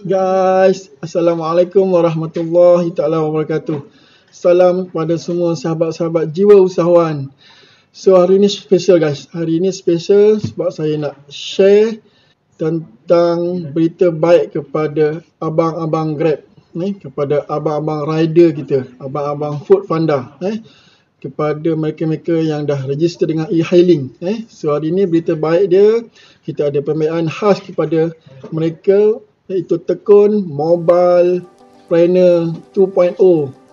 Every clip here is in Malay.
Guys, Assalamualaikum warahmatullahi taala wabarakatuh. Salam kepada semua sahabat-sahabat jiwa usahawan. So hari ini special guys. Hari ini special sebab saya nak share tentang berita baik kepada abang-abang Grab, kepada abang-abang rider kita, abang-abang food panda, kepada mereka-mereka yang dah register dengan e-hailing. So hari ini berita baik dia, kita ada pembiayaan khas kepada mereka, iaitu Tekun Mobile Planner 2.0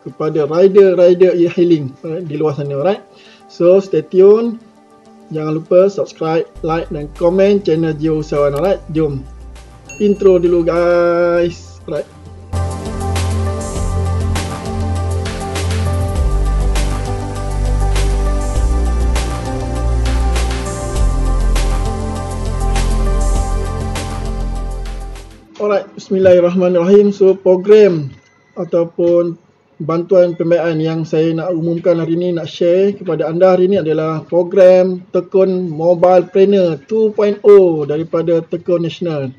kepada rider-rider e-hailing di luar sana, right? So stay tune, jangan lupa subscribe, like dan komen channel Jiwa Usahawan, alright? Jom intro dulu guys, right? Alright, bismillahirrahmanirrahim. So program ataupun bantuan pembiayaan yang saya nak umumkan hari ini, nak share kepada anda hari ini adalah program Tekun Mobile Planner 2.0 daripada Tekun Nasional.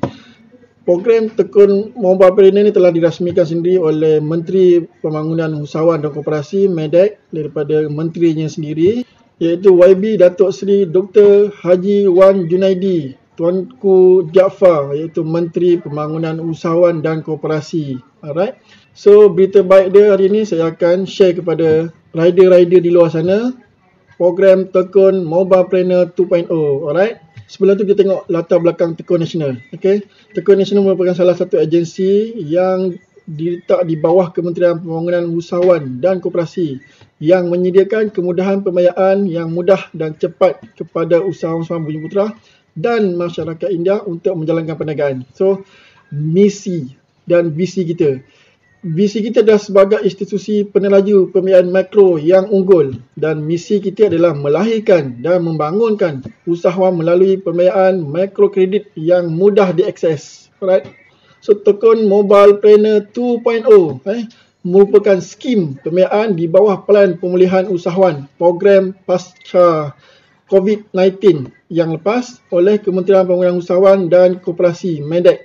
Program Tekun Mobile Planner ini telah dirasmikan sendiri oleh Menteri Pembangunan Usahawan dan Koperasi (MEDEK) daripada menterinya sendiri, iaitu YB Datuk Seri Dr. Haji Wan Junaidi Tuanku Jaafar, iaitu Menteri Pembangunan Usahawan dan Koperasi. Alright. So berita baik dia hari ini saya akan share kepada rider-rider di luar sana program Tekun Mobile Planner 2.0. Alright. Sebelum tu kita tengok latar belakang Tekun Nasional. Okay. Tekun Nasional merupakan salah satu agensi yang diletak di bawah Kementerian Pembangunan Usahawan dan Koperasi yang menyediakan kemudahan pembiayaan yang mudah dan cepat kepada usahawan-usahawan Bumi Putra dan masyarakat India untuk menjalankan perniagaan. So, misi dan visi kita. Visi kita adalah sebagai institusi peneraju pembiayaan makro yang unggul, dan misi kita adalah melahirkan dan membangunkan usahawan melalui pembiayaan mikrokredit yang mudah diakses. Alright. So, Tekun Mobile Planner 2.0 merupakan skim pembiayaan di bawah Pelan Pemulihan Usahawan program pasca COVID-19 yang lepas oleh Kementerian Pembangunan Usahawan dan Koperasi (MEDEK).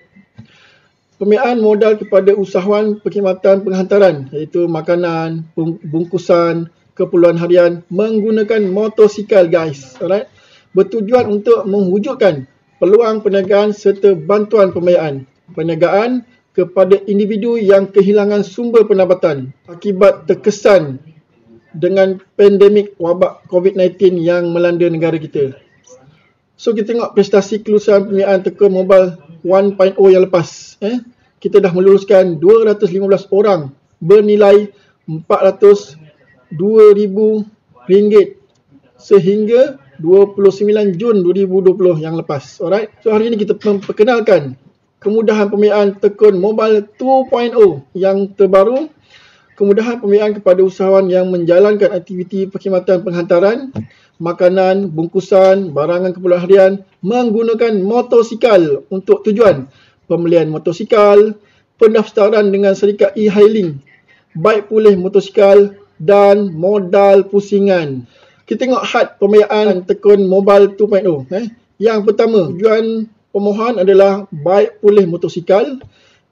Pembiayaan modal kepada usahawan perkhidmatan penghantaran, iaitu makanan, bungkusan, keperluan harian menggunakan motosikal guys. Alright. Bertujuan untuk mewujudkan peluang perniagaan serta bantuan pembiayaan perniagaan kepada individu yang kehilangan sumber pendapatan akibat terkesan dengan pandemik wabak COVID-19 yang melanda negara kita. So kita tengok prestasi kelulusan pembiayaan Tekun Mobile 1.0 yang lepas. Kita dah meluluskan 215 orang bernilai RM402,000 sehingga 29 Jun 2020 yang lepas. Alright. So hari ini kita memperkenalkan kemudahan pembiayaan Tekun Mobile 2.0 yang terbaru. Kemudahan pembiayaan kepada usahawan yang menjalankan aktiviti perkhidmatan penghantaran, makanan, bungkusan, barangan keperluan harian menggunakan motosikal untuk tujuan pembelian motosikal, pendaftaran dengan syarikat e-hailing, baik pulih motosikal dan modal pusingan. Kita tengok had pembiayaan Tekun Mobile 2.0. Yang pertama, tujuan pemohon adalah baik pulih motosikal,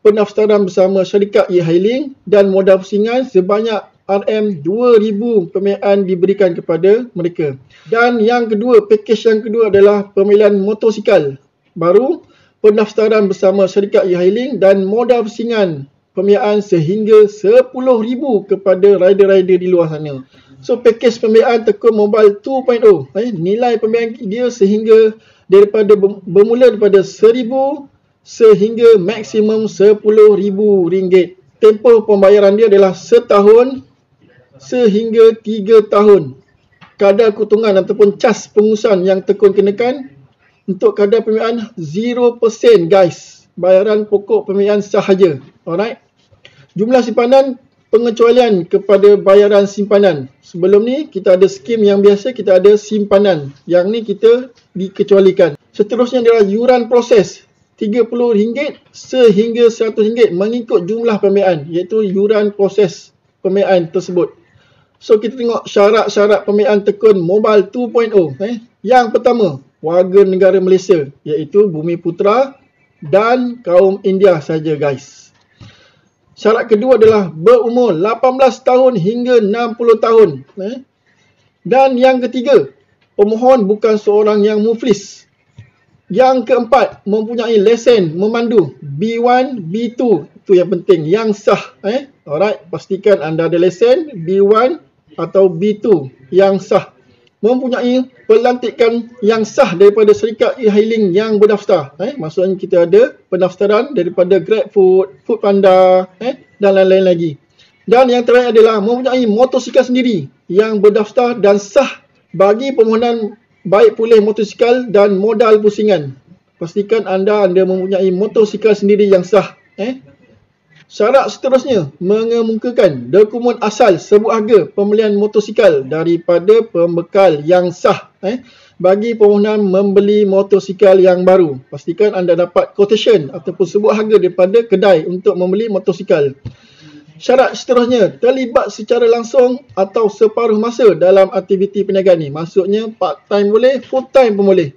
pendaftaran bersama syarikat e-hailing dan modal pusingan sebanyak RM2,000 pembiayaan diberikan kepada mereka. Dan yang kedua, pakej yang kedua adalah pemilihan motosikal baru, pendaftaran bersama syarikat e-hailing dan modal pusingan pembiayaan sehingga RM10,000 kepada rider-rider di luar sana. So pakej pembiayaan Tekun Mobile 2.0, nilai pembiayaan dia sehingga daripada bermula daripada RM1,000 sehingga maksimum RM10,000. Tempoh pembayaran dia adalah setahun sehingga 3 tahun. Kadar keuntungan ataupun cas pengurusan yang Tekun kenakan untuk kadar pembiayaan 0% guys. Bayaran pokok pembiayaan sahaja. Alright. Jumlah simpanan, pengecualian kepada bayaran simpanan. Sebelum ni kita ada skim yang biasa, kita ada simpanan. Yang ni kita dikecualikan. Seterusnya adalah yuran proses. RM30 sehingga RM100 mengikut jumlah pembiayaan, iaitu yuran proses pembiayaan tersebut. So kita tengok syarat-syarat pembiayaan Tekun Mobile 2.0. Yang pertama, warga negara Malaysia, iaitu Bumi Putra dan kaum India saja guys. Syarat kedua adalah berumur 18 tahun hingga 60 tahun. Dan yang ketiga, pemohon bukan seorang yang muflis. Yang keempat, mempunyai lesen memandu B1, B2. Itu yang penting, yang sah. Alright, pastikan anda ada lesen B1 atau B2 yang sah. Mempunyai pelantikan yang sah daripada syarikat e-hailing yang berdaftar. Maksudnya kita ada pendaftaran daripada GrabFood, Foodpanda dan lain-lain lagi. Dan yang terakhir adalah mempunyai motosikal sendiri yang berdaftar dan sah bagi permohonan baik pulih motosikal dan modal pusingan. Pastikan anda mempunyai motosikal sendiri yang sah. Syarat seterusnya, mengemukakan dokumen asal sebuah harga pembelian motosikal daripada pembekal yang sah bagi permohonan membeli motosikal yang baru. Pastikan anda dapat quotation ataupun sebuah harga daripada kedai untuk membeli motosikal. Syarat seterusnya, terlibat secara langsung atau separuh masa dalam aktiviti perniagaan ni. Maksudnya part time boleh, full time pun boleh.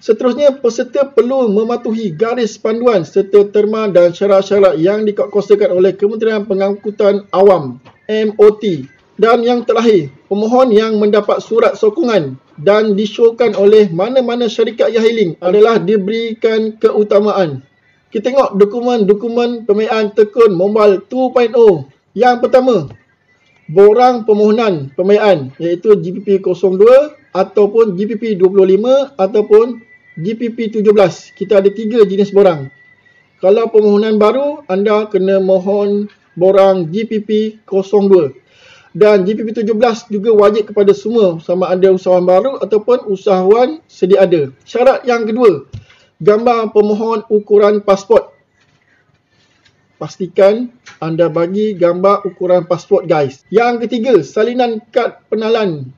Seterusnya, peserta perlu mematuhi garis panduan serta terma dan syarat-syarat yang dikuatkuasakan oleh Kementerian Pengangkutan Awam (MOT). Dan yang terakhir, pemohon yang mendapat surat sokongan dan disyorkan oleh mana-mana syarikat e-hailing adalah diberikan keutamaan. Kita tengok dokumen-dokumen pembiayaan tekun mobile 2.0. Yang pertama, borang permohonan pembiayaan iaitu GPP 02 ataupun GPP 25 ataupun GPP 17. Kita ada 3 jenis borang. Kalau permohonan baru, anda kena mohon borang GPP 02. Dan GPP 17 juga wajib kepada semua, sama ada usahawan baru ataupun usahawan sedia ada. Syarat yang kedua, gambar pemohon ukuran pasport. Pastikan anda bagi gambar ukuran pasport guys. Yang ketiga, salinan kad penalan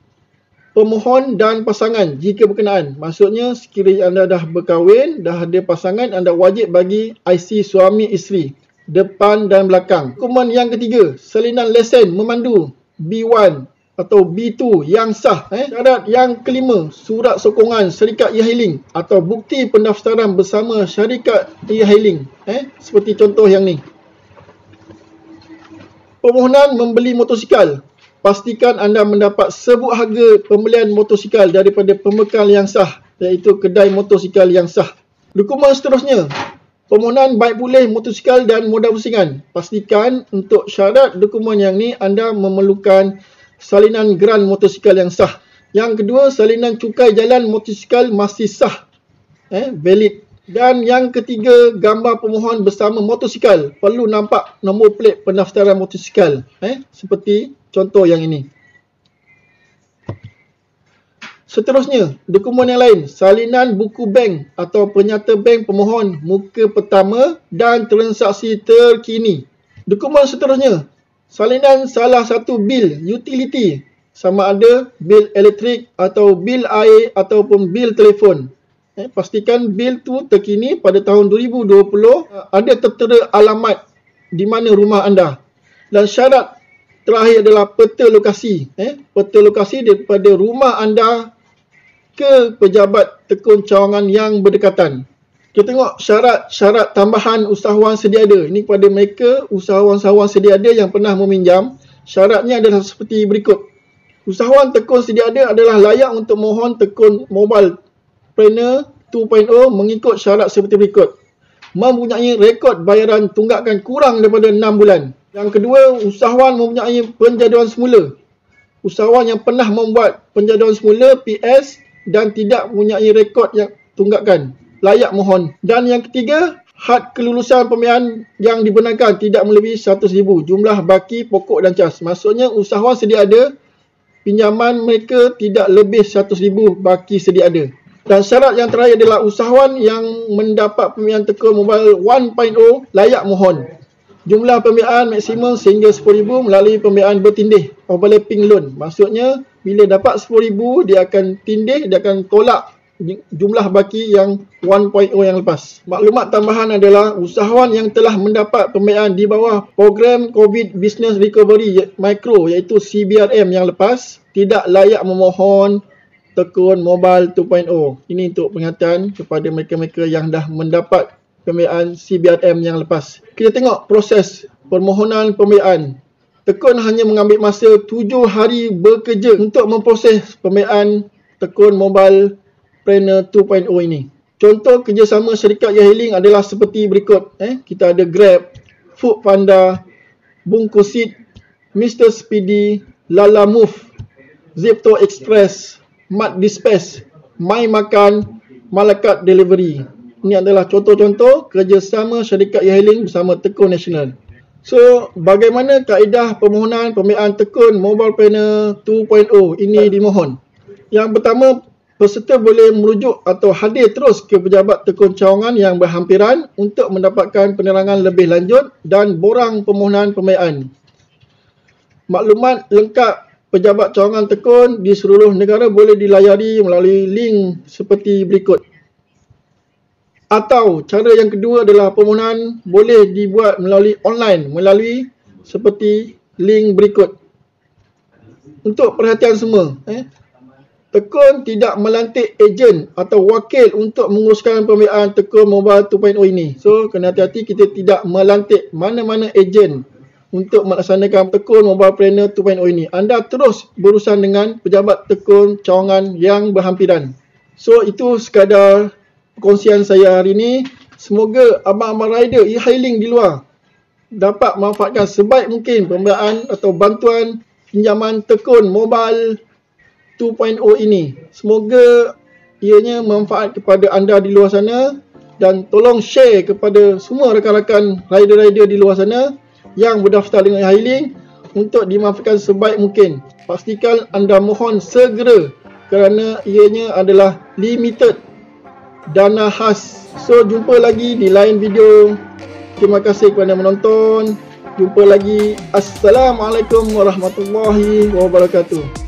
pemohon dan pasangan jika berkenaan. Maksudnya sekiranya anda dah berkahwin, dah ada pasangan, anda wajib bagi IC suami isteri depan dan belakang. Dokumen yang ketiga, salinan lesen memandu B1 atau B2 yang sah. Syarat yang kelima, surat sokongan syarikat e-hailing atau bukti pendaftaran bersama syarikat e-hailing. Seperti contoh yang ni. Permohonan membeli motosikal. Pastikan anda mendapat sebuah harga pembelian motosikal daripada pembekal yang sah, iaitu kedai motosikal yang sah. Dokumen seterusnya, permohonan baik pulih motosikal dan modal pusingan. Pastikan untuk syarat dokumen yang ni anda memerlukan salinan geran motosikal yang sah. Yang kedua, salinan cukai jalan motosikal masih sah, valid. Dan yang ketiga, gambar pemohon bersama motosikal. Perlu nampak nombor plate pendaftaran motosikal, seperti contoh yang ini. Seterusnya, dokumen yang lain, salinan buku bank atau penyata bank pemohon muka pertama dan transaksi terkini. Dokumen seterusnya, salinan salah satu bil utility, sama ada bil elektrik atau bil air ataupun bil telefon. Pastikan bil tu terkini pada tahun 2020, ada tertera alamat di mana rumah anda. Dan syarat terakhir adalah peta lokasi. Peta lokasi daripada rumah anda ke pejabat tekun cawangan yang berdekatan. Kita tengok syarat tambahan usahawan sedia ada. Ini kepada mereka usahawan-usahawan sedia ada yang pernah meminjam. Syaratnya adalah seperti berikut. Usahawan tekun sedia ada adalah layak untuk mohon tekun mobile Planner 2.0 mengikut syarat seperti berikut. Mempunyai rekod bayaran tunggakan kurang daripada 6 bulan. Yang kedua, usahawan mempunyai penjaduan semula. Usahawan yang pernah membuat penjaduan semula PS dan tidak mempunyai rekod yang tunggakan, layak mohon. Dan yang ketiga, had kelulusan pembiayaan yang dibenarkan tidak melebihi 100,000 jumlah baki pokok dan cas. Maksudnya usahawan sedia ada, pinjaman mereka tidak lebih 100,000 baki sedia ada. Dan syarat yang terakhir adalah usahawan yang mendapat pembiayaan tekun mobile 1.0 layak mohon. Jumlah pembiayaan maksimum sehingga 10,000 melalui pembiayaan bertindih overlapping loan. Maksudnya bila dapat 10,000 dia akan tindih, dia akan tolak jumlah baki yang 1.0 yang lepas. Maklumat tambahan adalah usahawan yang telah mendapat pembiayaan di bawah program COVID Business Recovery Micro iaitu CBRM yang lepas tidak layak memohon Tekun Mobile 2.0. Ini untuk peringatan kepada mereka-mereka yang dah mendapat pembiayaan CBRM yang lepas. Kita tengok proses permohonan pembiayaan. Tekun hanya mengambil masa 7 hari bekerja untuk memproses pembiayaan Tekun Mobile Planner 2.0 ini. Contoh kerjasama syarikat e-hailing adalah seperti berikut. Kita ada Grab, Foodpanda, Bungkusit, Mr. Speedy, Lala Move, Zepto Express, Mat Dispatch, My Makan, Malakat Delivery. Ini adalah contoh-contoh kerjasama syarikat e-hailing bersama Tekun Nasional. So, bagaimana kaedah permohonan pembiayaan Tekun Mobile Planner 2.0 ini dimohon? Yang pertama, peserta boleh merujuk atau hadir terus ke pejabat Tekun cawangan yang berhampiran untuk mendapatkan penerangan lebih lanjut dan borang permohonan pembiayaan. Maklumat lengkap pejabat cawangan Tekun di seluruh negara boleh dilayari melalui link seperti berikut. Atau cara yang kedua adalah permohonan boleh dibuat melalui online melalui seperti link berikut. Untuk perhatian semua, Tekun tidak melantik ejen atau wakil untuk menguruskan pembiayaan Tekun Mobile 2.0 ini. So, kena hati-hati, kita tidak melantik mana-mana ejen untuk melaksanakan Tekun Mobile Planner 2.0 ini. Anda terus berurusan dengan pejabat Tekun cawangan yang berhampiran. So, itu sekadar perkongsian saya hari ini. Semoga abang-abang rider e-hailing di luar dapat manfaatkan sebaik mungkin pembiayaan atau bantuan pinjaman Tekun Mobile 2.0 ini. Semoga ianya manfaat kepada anda di luar sana, dan tolong share kepada semua rakan-rakan rider-rider di luar sana yang berdaftar dengan e-hailing untuk dimanfaatkan sebaik mungkin. Pastikan anda mohon segera kerana ianya adalah limited dana khas. So, jumpa lagi di lain video. Terima kasih kerana menonton. Jumpa lagi. Assalamualaikum warahmatullahi wabarakatuh.